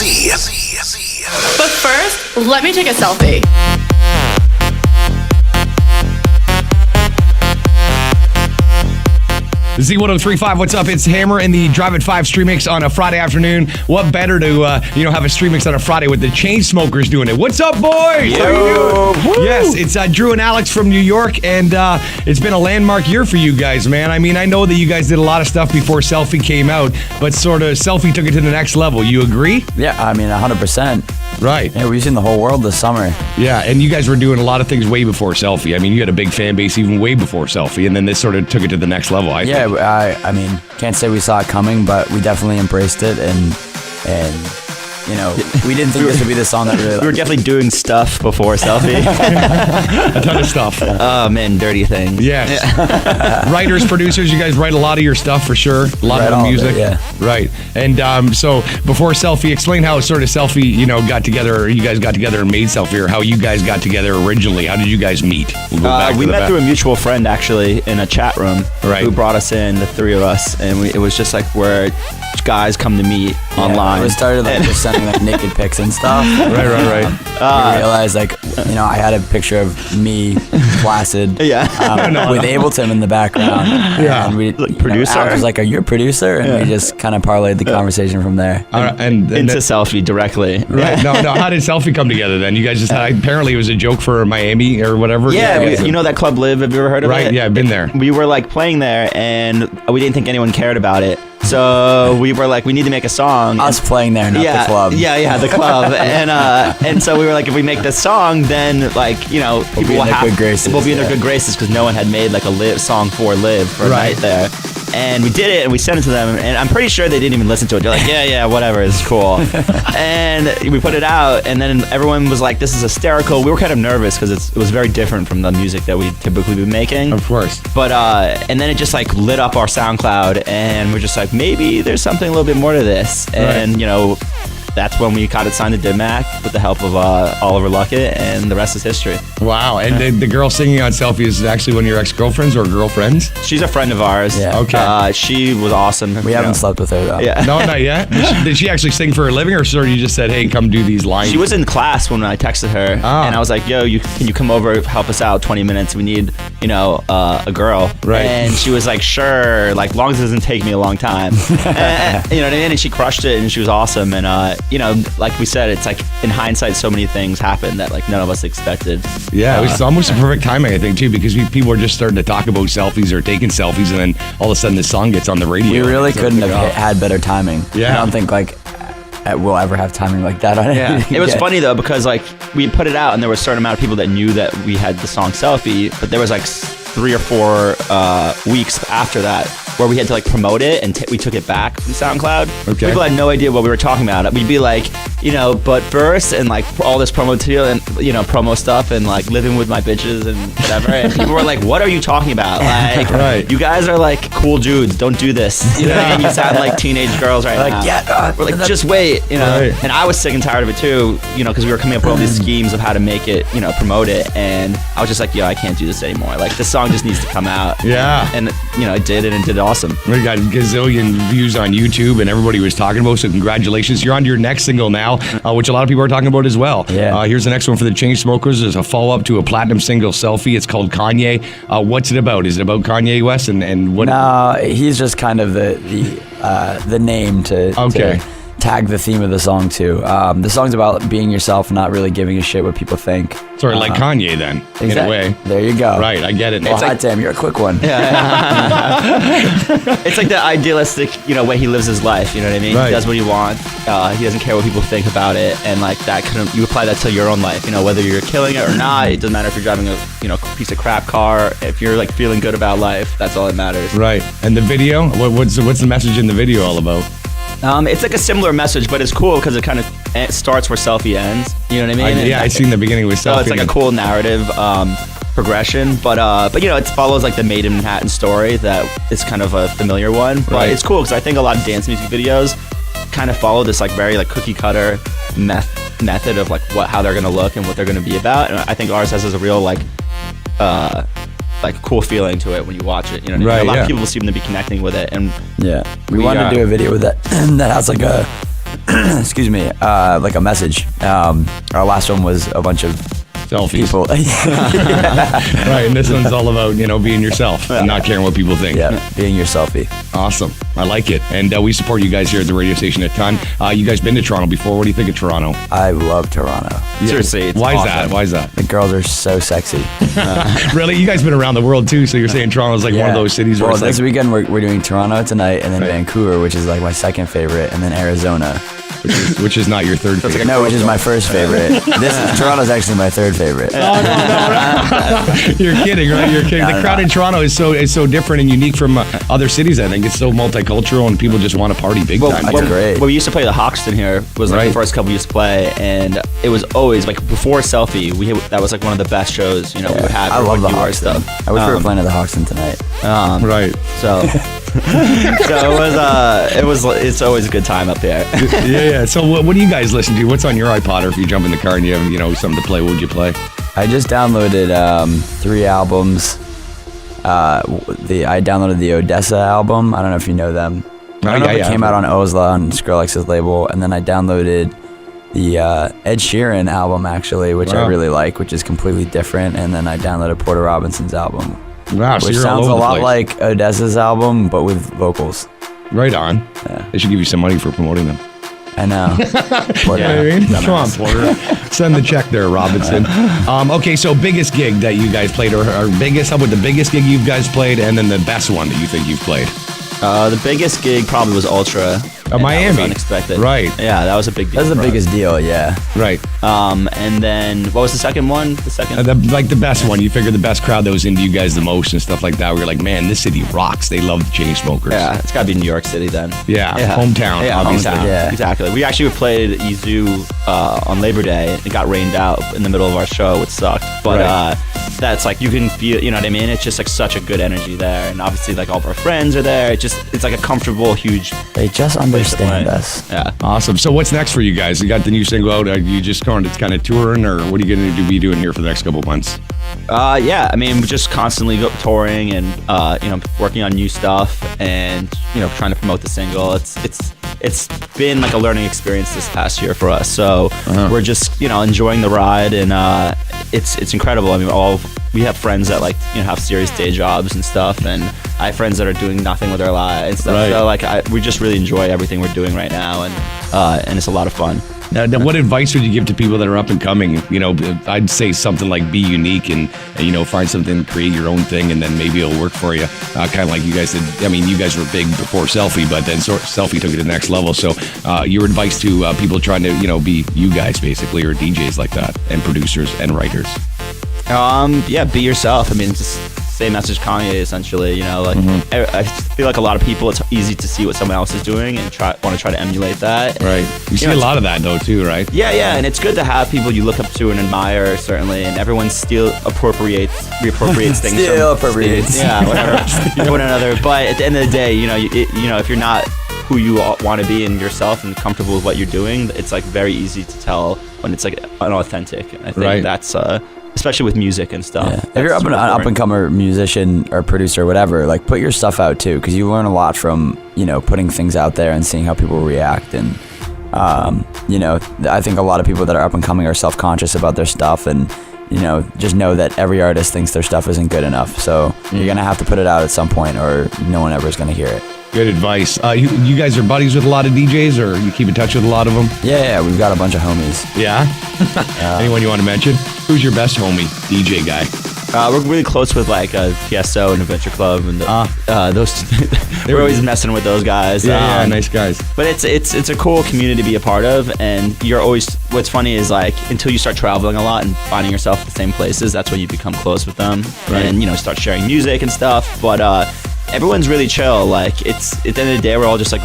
But first, let me take a selfie. Z1035, what's up? It's HammeR in the Drive at 5 Streetmix on a Friday afternoon. What better to have a Streetmix on a Friday with the Chainsmokers doing it? What's up, boys? Yo. Yes, it's Drew and Alex from New York, and it's been a landmark year for you guys, man. I mean, I know that you guys did a lot of stuff before Selfie came out, but sort of Selfie took it to the next level. You agree? Yeah, I mean, 100%. Right. Yeah, we've seen the whole world this summer. Yeah, and you guys were doing a lot of things way before Selfie. I mean, you had a big fan base even way before Selfie, and then this sort of took it to the next level, I think. I mean, can't say we saw it coming, but we definitely embraced it, and you know, we didn't think this would be the song that really... We were definitely doing stuff before Selfie. A ton of stuff. Oh, man, dirty things. Yes. Writers, producers, you guys write a lot of your stuff for sure. A lot of the music. Yeah. Right. And so before Selfie, explain how sort of Selfie, got together, or you guys got together and made Selfie, or how you guys got together originally. How did you guys meet? We'll go back we met through a mutual friend, actually, in a chat room. Right. Who brought us in, the three of us, and it was just like where guys come to meet online. We started just sending naked pics and stuff. Right. We realized I had a picture of me, flaccid, with Ableton in the background. Yeah. And producer. I was like, "Are you a producer?" And we just kind of parlayed the conversation from there. And into Selfie directly. Right. No. How did Selfie come together then? You guys just apparently it was a joke for Miami or whatever. Yeah. You know that Club Live? Have you ever heard of it? Right. Yeah, I've been there. We were playing there, and we didn't think anyone cared about it. So we were like, we need to make a song. Us playing there, not the club. Yeah, the club. and so we were like, if we make this song, then people will be in their good graces, because no one had made a live song for Live for a night there. And we did it, and we sent it to them, and I'm pretty sure they didn't even listen to it. They're like, yeah, whatever, it's cool. And we put it out, and then everyone was like, this is hysterical. We were kind of nervous, because it was very different from the music that we typically be making. Of course. But, and then it just lit up our SoundCloud, and we're just like, maybe there's something a little bit more to this. And, that's when we got it signed to DMAC with the help of Oliver Luckett, and the rest is history. Wow. And the girl singing on Selfie is actually one of your ex-girlfriends or girlfriends? She's a friend of ours. Yeah. Okay. She was awesome. We haven't slept with her, though. Yeah. No, not yet. Did she actually sing for a living, or sort of you just said, hey, come do these lines? She was in class when I texted her, and I was like, yo, can you come over, help us out 20 minutes? We need, a girl. Right. And she was like, sure, long as it doesn't take me a long time. And, you know what I mean? And she crushed it, and she was awesome. And, like we said, it's in hindsight, so many things happened that none of us expected. Yeah, it was almost a perfect timing, I think, too, because people were just starting to talk about selfies or taking selfies, and then all of a sudden this song gets on the radio. We really couldn't have had better timing. Yeah. I don't think we'll ever have timing like that on anything. It was funny though, because we put it out, and there was a certain amount of people that knew that we had the song Selfie, but there was 3 or 4 weeks after that where we had to promote it, and we took it back from SoundCloud. Okay. People had no idea what we were talking about. We'd be like, but first, and all this promo material and promo stuff, and living with my bitches and whatever. And people were like, what are you talking about? Right. You guys are cool dudes. Don't do this. And you sound like teenage girls right now. We're like, just wait. Right. And I was sick and tired of it too. Because we were coming up with all these schemes of how to make it, promote it, and I was just like, yo, I can't do this anymore. This song just needs to come out. Yeah. And it did, and it did awesome. We got a gazillion views on YouTube, and everybody was talking about, so congratulations. You're on to your next single now, which a lot of people are talking about as well. Yeah. Here's the next one for the Chainsmokers. There's a follow-up to a platinum single, Selfie. It's called Kanye. What's it about? Is it about Kanye West, and what? No, he's just kind of the name to tag the theme of the song to. The song's about being yourself and not really giving a shit what people think. Sort of like Kanye then, exactly. in a way. There you go. Right, I get it. Well, hi, Tim. You're a quick one. It's the idealistic, way he lives his life. You know what I mean? Right. He does what he wants. He doesn't care what people think about it, and that you apply that to your own life. Whether you're killing it or not, it doesn't matter if you're driving a piece of crap car. If you're feeling good about life, that's all that matters. Right. And the video, what's the message in the video all about? It's a similar message, but it's cool because it kind of starts where Selfie ends. You know what I mean? I seen the beginning with Selfie. So it's a cool narrative progression, but it follows the Made in Manhattan story that is kind of a familiar one. But Right. it's cool because I think a lot of dance music videos kind of follow this very cookie cutter method of how they're gonna look and what they're gonna be about. And I think ours has a real cool feeling to it when you watch it. You know what I mean? A lot of people seem to be connecting with it, and we wanted to do a video with that that has excuse me, like a message. Our last one was a bunch of selfies. People. Right, and this one's all about, being yourself and not caring what people think. Yeah, being your selfie. Awesome. I like it. And we support you guys here at the radio station a ton. You guys been to Toronto before? What do you think of Toronto? I love Toronto. Yeah. Seriously, it's Why awesome. is that? Why is that? The girls are so sexy. Really? You guys been around the world too, so you're saying Toronto's like one of those cities where well, it's this like... weekend we're doing Toronto tonight, and then Vancouver, which is like my second favorite, and then Arizona. Which is not your third favorite. No, which is my first favorite. Toronto's actually my third favorite. No. You're kidding, right? You're kidding. The crowd in Toronto is so different and unique from other cities. I think it's so multicultural, and people just want to party big time. That's great. When we used to play the Hoxton here, was like the first couple we used to play, and it was always like before Selfie. That was like one of the best shows we would have. I love the Hoxton. I wish we were playing at the Hoxton tonight. Right. So. It's always a good time up there. Yeah. So what do you guys listen to? What's on your iPod, or if you jump in the car and you have something to play, what would you play? I just downloaded 3 albums. I downloaded the Odessa album. I don't know if you know them. It came out on Ozla on Skrillex's label, and then I downloaded the Ed Sheeran album actually, which I really like, which is completely different. And then I downloaded Porter Robinson's album. Wow, so which you're sounds all over a lot the place. like Odessa's album, but with vocals. Right on. Yeah. They should give you some money for promoting them. I know. Come on, Porter. Send the check there, Robinson. Okay, so biggest gig that you guys played, or biggest, how about the biggest gig you guys played, and then the best one that you think you've played? The biggest gig probably was Ultra. Miami. That was unexpected. Right. Yeah, that was a big deal. That's the biggest deal, yeah. Right. And then, what was the second one? The second? The best one. You figure the best crowd that was into you guys the most and stuff like that. Where you're like, man, this city rocks. They love the Chainsmokers. Yeah, it's got to be New York City then. Yeah, hometown. Yeah, obviously. hometown. Yeah. Exactly. We actually played Izu on Labor Day. It got rained out in the middle of our show, which sucked. But that's like, you can feel, you know what I mean? It's just like such a good energy there. And obviously, like all of our friends are there. It's like a comfortable, huge. They just understand us. Yeah. Awesome. So what's next for you guys? You got the new single out. Are you just going to kind of touring, or what are you going to be doing here for the next couple of months? Yeah, I mean, we're just constantly touring and working on new stuff and trying to promote the single. It's been like a learning experience this past year for us. So we're just enjoying the ride, and it's incredible. I mean, we have friends that have serious day jobs and stuff, and I have friends that are doing nothing with their lives and stuff. Right. So we just really enjoy everything we're doing right now, and it's a lot of fun. Now, what advice would you give to people that are up and coming? I'd say something like be unique and find something, create your own thing, and then maybe it'll work for you. Kind of like you guys did. I mean, you guys were big before Selfie, but then Selfie took it to the next level. So your advice to people trying to be you guys basically, or DJs like that, and producers and writers. Yeah, be yourself. I mean, it's just same message Kanye essentially. I feel like a lot of people, it's easy to see what someone else is doing and want to try to emulate that. Right. You see a lot of that though too, right? Yeah, and it's good to have people you look up to and admire, certainly, and everyone reappropriates things. Appropriates. Yeah, whatever. One another. But at the end of the day, if you're not who you want to be and yourself and comfortable with what you're doing, it's like very easy to tell when it's like unauthentic. And I think that's especially with music and stuff. Yeah. If you're up and comer musician or producer or whatever, like put your stuff out too, because you learn a lot from putting things out there and seeing how people react. And I think a lot of people that are up and coming are self-conscious about their stuff, and just know that every artist thinks their stuff isn't good enough. So you're gonna have to put it out at some point, or no one ever is gonna hear it. Good advice. You guys are buddies with a lot of DJs, or you keep in touch with a lot of them? Yeah, we've got a bunch of homies. Yeah? Anyone you want to mention? Who's your best homie DJ guy? We're really close with like PSO and Adventure Club, and those. We're always messing with those guys. Yeah, nice guys. But it's a cool community to be a part of, and you're always. What's funny is like until you start traveling a lot and finding yourself at the same places, that's when you become close with them, and start sharing music and stuff. But everyone's really chill. Like it's at the end of the day, we're all just like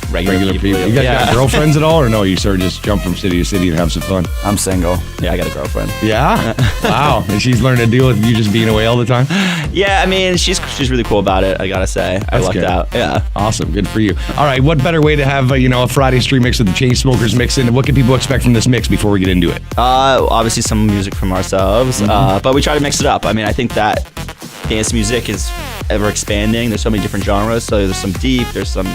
regular people. You guys got girlfriends at all, or no? You sort of just jump from city to city and have some fun? I'm single. Yeah, I got a girlfriend. Yeah? Wow. And she's learned to deal with you just being away all the time? Yeah, I mean, she's really cool about it, I gotta say. I lucked out. Yeah. Awesome. Good for you. All right. What better way to have a Friday street mix with the Chainsmokers mix in? What can people expect from this mix before we get into it? Obviously some music from ourselves, but we try to mix it up. I mean, I think that dance music is ever expanding. There's so many different genres. So there's some deep, there's some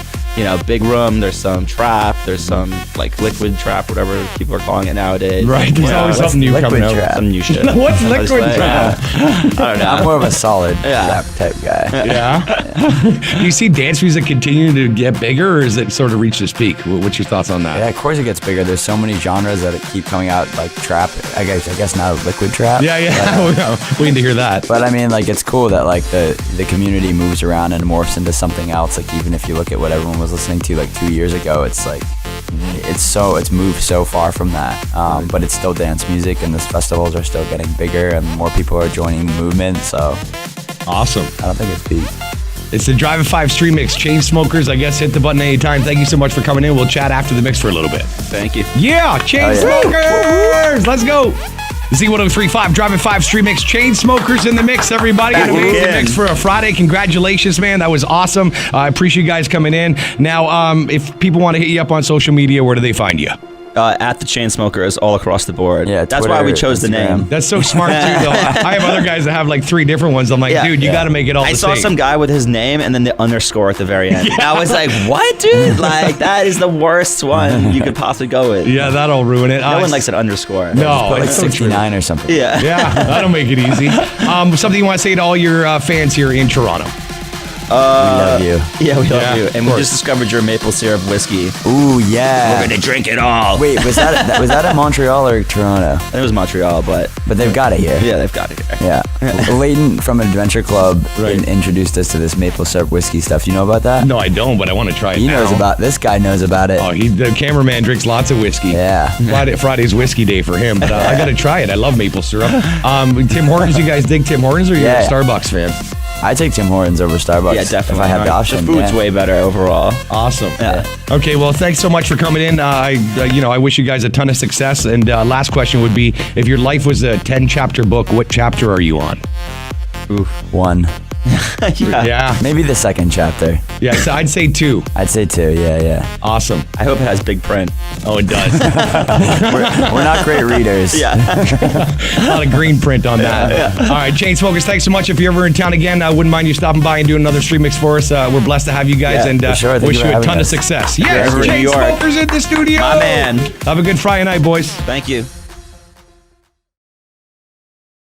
big room. There's some trap. There's some like liquid trap, whatever people are calling it nowadays. Right. There's always something new coming out. Some new shit. What's liquid trap? I don't know. I'm more of a solid rap type guy. Yeah. Do you see dance music continuing to get bigger, or is it sort of reached its peak? What's your thoughts on that? Yeah, of course it gets bigger. There's so many genres that keep coming out, like trap. I guess now liquid trap. Yeah. Waiting to hear that. But I mean, like, it's cool that like the community moves around and morphs into something else. Like, even if you look at what everyone was listening to like 2 years ago, it's like it's moved so far from that. But it's still dance music, and the festivals are still getting bigger, and more people are joining the movement. So awesome. I don't think it's peaked. It's the Drive at 5 Streetmix. Chainsmokers, I guess, hit the button anytime. Thank you so much for coming in. We'll chat after the mix for a little bit. Thank you. Yeah, Chainsmokers! Let's go. Z1035, Drive at 5 Streetmix. Chainsmokers in the mix, everybody. An amazing mix for a Friday. Congratulations, man. That was awesome. I appreciate you guys coming in. Now, if people want to hit you up on social media, where do they find you? At the Chainsmokers all across the board. Yeah, that's Twitter, why we chose the name. That's so smart too, though. I have other guys that have like 3 different ones. I'm like, dude, you got to make it all the same. I saw some guy with his name and then the underscore at the very end. I was like, what, dude? Like, that is the worst one you could possibly go with. Yeah, that'll ruin it. No one likes an undersore. No, Put like it's 69 or something. Yeah. Yeah, that'll make it easy. Something you want to say to all your fans here in Toronto? We love you. Yeah, we love you. And we just discovered your maple syrup whiskey. Ooh, yeah. We're gonna drink it all. Wait, was that in Montreal or Toronto? I think it was Montreal, but they've got it here. Yeah, they've got it here. Yeah. Leighton from Adventure Club introduced us to this maple syrup whiskey stuff. You know about that? No, I don't, but I want to try it. This guy knows about it. Oh, the cameraman drinks lots of whiskey. Yeah. Friday's whiskey day for him, but I got to try it. I love maple syrup. Tim Hortons, you guys dig Tim Hortons, or you're a Starbucks fan? I take Tim Hortons over Starbucks. Yeah, definitely. If I have the option. The food's way better overall. Awesome. Yeah. Okay, well, thanks so much for coming in. I wish you guys a ton of success. And last question would be, if your life was a 10-chapter book, what chapter are you on? Oof. 1. Yeah. Maybe the second chapter. Yeah, so I'd say 2. I'd say 2, yeah. Awesome. I hope it has big print. Oh, it does. We're not great readers. Yeah. A lot of green print on that. Yeah. All right, Chainsmokers, thanks so much. If you're ever in town again, I wouldn't mind you stopping by and doing another street mix for us. We're blessed to have you guys, and wish you a ton of success. Yes, Chainsmokers in the studio. My man. Have a good Friday night, boys. Thank you.